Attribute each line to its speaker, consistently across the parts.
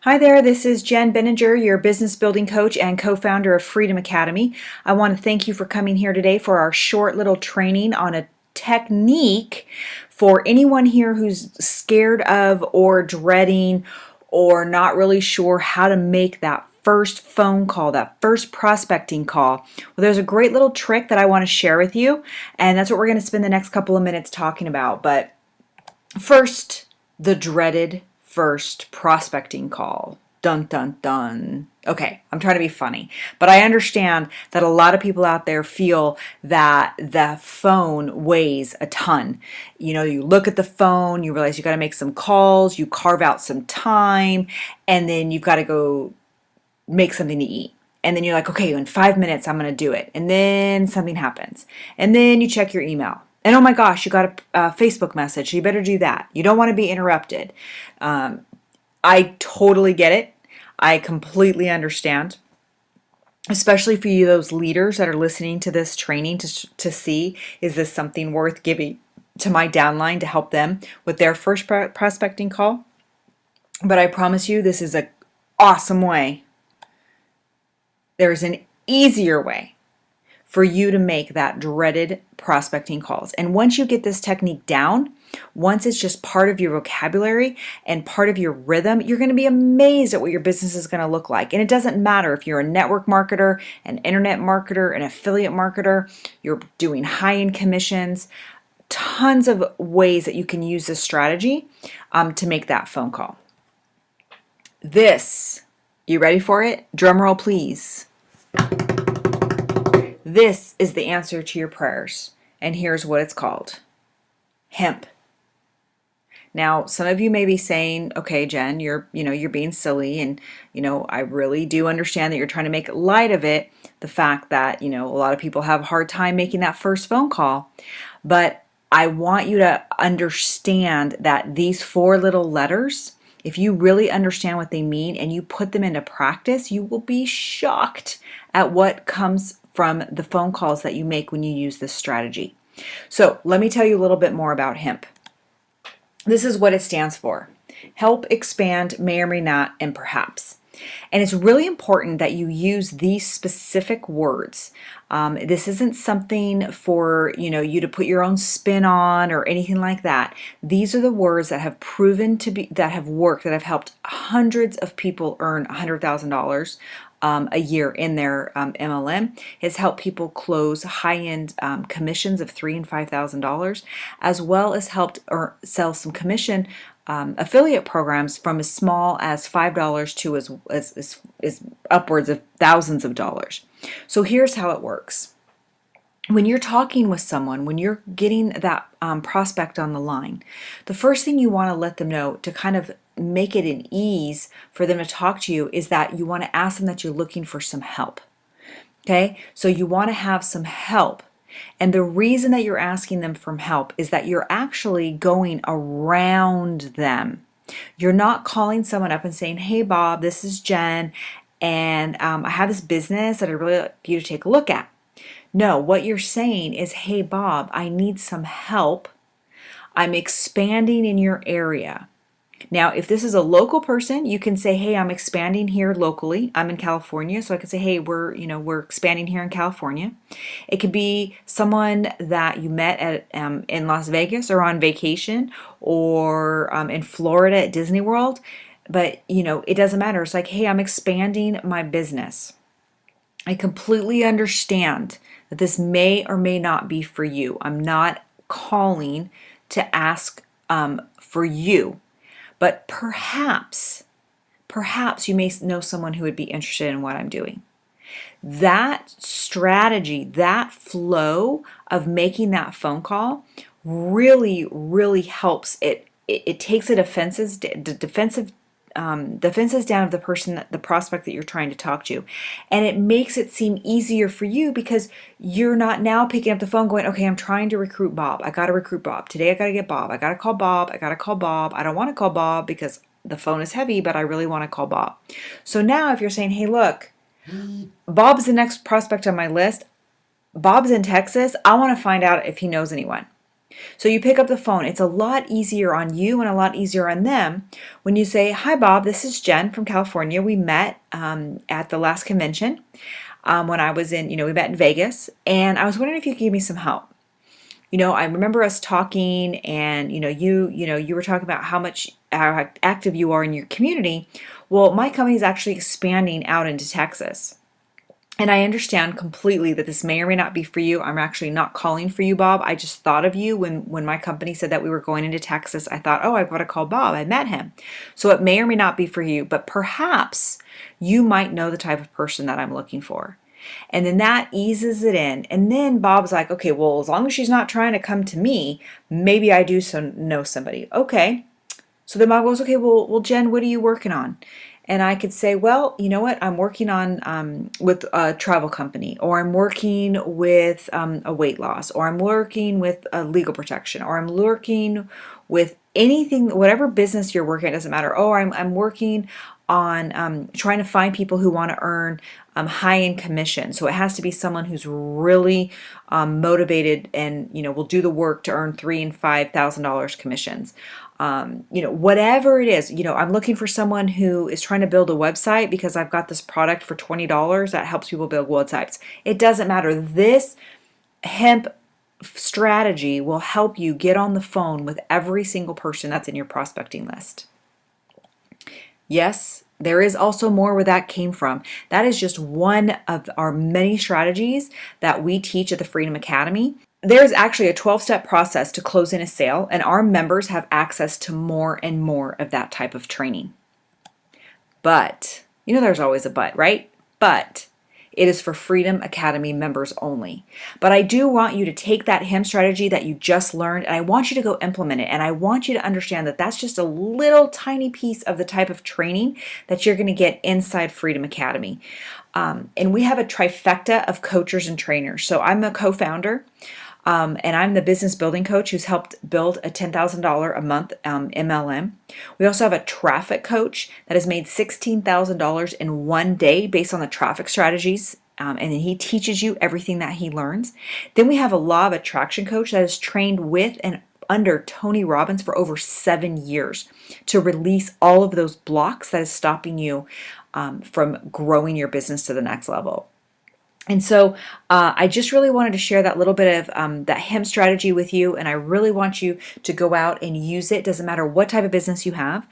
Speaker 1: Hi there, this is Jen Benninger, your business building coach and co-founder of Freedom Academy. I want to thank you for coming here today for our short little training on a technique for anyone here who's scared of or dreading or not really sure how to make that first phone call, that first prospecting call. Well, there's a great little trick that I want to share with you, and that's what we're going to spend the next couple of minutes talking about. But first, the dreaded first prospecting call. Dun dun dun. Okay, I'm trying to be funny, but I understand that a lot of people out there feel that the phone weighs a ton. You know, you look at the phone, you realize you got to make some calls, you carve out some time, and then you've got to go make something to eat. And then you're like, okay, in 5 minutes, I'm going to do it. And then something happens. And then you check your email. And oh my gosh, you got a Facebook message. So you better do that. You don't want to be interrupted. I totally get it. I completely understand. Especially for you, those leaders that are listening to this training to see, is this something worth giving to my downline to help them with their first prospecting call? But I promise you, this is an awesome way. There's an easier way for you to make that dreaded prospecting calls. And once you get this technique down, once it's just part of your vocabulary and part of your rhythm, you're going to be amazed at what your business is going to look like. And it doesn't matter if you're a network marketer, an internet marketer, an affiliate marketer, you're doing high-end commissions, tons of ways that you can use this strategy to make that phone call. This, you ready for it? Drum roll, please. This is the answer to your prayers, and here's what it's called. Hemp. Now, some of you may be saying, okay, Jen, you're being silly, and I really do understand that you're trying to make light of it, the fact that, a lot of people have a hard time making that first phone call. But I want you to understand that these four little letters, if you really understand what they mean and you put them into practice, you will be shocked at what comes from the phone calls that you make when you use this strategy. So let me tell you a little bit more about HEMP. This is what it stands for. Help, expand, may or may not, and perhaps. And it's really important that you use these specific words. This isn't something for you to put your own spin on or anything like that. These are the words that have proven to be, that have worked, that have helped hundreds of people earn $100,000 a year in their MLM. Has helped people close high-end commissions of $3,000 and $5,000, as well as helped sell some commission affiliate programs from as small as $5 to as upwards of thousands of dollars. So here's how it works. When you're talking with someone, when you're getting that prospect on the line, the first thing you want to let them know to kind of make it an ease for them to talk to you is that you want to ask them that you're looking for some help. Okay, so you want to have some help. And the reason that you're asking them for help is that you're actually going around them. You're not calling someone up and saying, hey, Bob, this is Jen, and I have this business that I'd really like you to take a look at. No, what you're saying is, hey, Bob, I need some help. I'm expanding in your area. Now, if this is a local person, you can say, hey, I'm expanding here locally. I'm in California, so I can say, hey, we're expanding here in California. It could be someone that you met at in Las Vegas or on vacation, or in Florida at Disney World. But, it doesn't matter. It's like, hey, I'm expanding my business. I completely understand that this may or may not be for you. I'm not calling to ask for you. But perhaps you may know someone who would be interested in what I'm doing. That strategy, that flow of making that phone call really, really helps. It takes the defenses down of the person, the prospect that you're trying to talk to. And it makes it seem easier for you because you're not now picking up the phone going, okay, I'm trying to recruit Bob. I got to recruit Bob. Today I got to get Bob. I got to call Bob. I got to call Bob. I don't want to call Bob because the phone is heavy, but I really want to call Bob. So now if you're saying, hey, look, Bob's the next prospect on my list. Bob's in Texas. I want to find out if he knows anyone. So you pick up the phone. It's a lot easier on you and a lot easier on them when you say, "Hi, Bob, this is Jen from California. We met at the last convention when I was in, we met in Vegas, and I was wondering if you could give me some help. I remember us talking, and you were talking about how active you are in your community. Well, my company is actually expanding out into Texas. And I understand completely that this may or may not be for you. I'm actually not calling for you, Bob. I just thought of you when my company said that we were going into Texas. I thought, oh, I've got to call Bob. I met him. So it may or may not be for you, but perhaps you might know the type of person that I'm looking for. And then that eases it in. And then Bob's like, okay, well, as long as she's not trying to come to me, maybe I do know somebody. Okay. So then Bob goes, okay, well, Jen, what are you working on? And I could say, well, you know what? I'm working on with a travel company, or I'm working with a weight loss, or I'm working with a legal protection, or I'm working with anything, whatever business you're working at, doesn't matter. Oh, I'm working on trying to find people who want to earn high-end commission. So it has to be someone who's really motivated and will do the work to earn $3,000 and $5,000 commissions. Whatever it is, I'm looking for someone who is trying to build a website because I've got this product for $20 that helps people build websites. It doesn't matter. This hemp strategy will help you get on the phone with every single person that's in your prospecting list. Yes, there is also more where that came from. That is just one of our many strategies that we teach at the Freedom Academy. There's actually a 12-step process to close in a sale, and our members have access to more and more of that type of training. But, there's always a but, right? But it is for Freedom Academy members only. But I do want you to take that hemp strategy that you just learned, and I want you to go implement it. And I want you to understand that that's just a little tiny piece of the type of training that you're going to get inside Freedom Academy. And we have a trifecta of coaches and trainers. So I'm a co-founder. And I'm the business building coach who's helped build a $10,000 a month MLM. We also have a traffic coach that has made $16,000 in one day based on the traffic strategies. And then he teaches you everything that he learns. Then we have a law of attraction coach that is trained with and under Tony Robbins for over 7 years to release all of those blocks that is stopping you from growing your business to the next level. And so I just really wanted to share that little bit of that hemp strategy with you, and I really want you to go out and use it. Doesn't matter what type of business you have.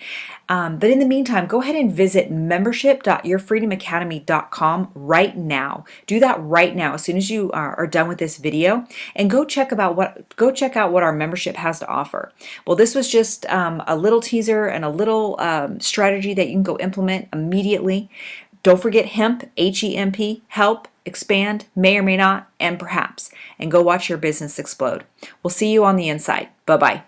Speaker 1: But in the meantime, go ahead and visit membership.yourfreedomacademy.com right now. Do that right now as soon as you are done with this video, and go check out what our membership has to offer. Well, this was just a little teaser and a little strategy that you can go implement immediately. Don't forget hemp, H-E-M-P, help, expand, may or may not, and perhaps, and go watch your business explode. We'll see you on the inside. Bye-bye.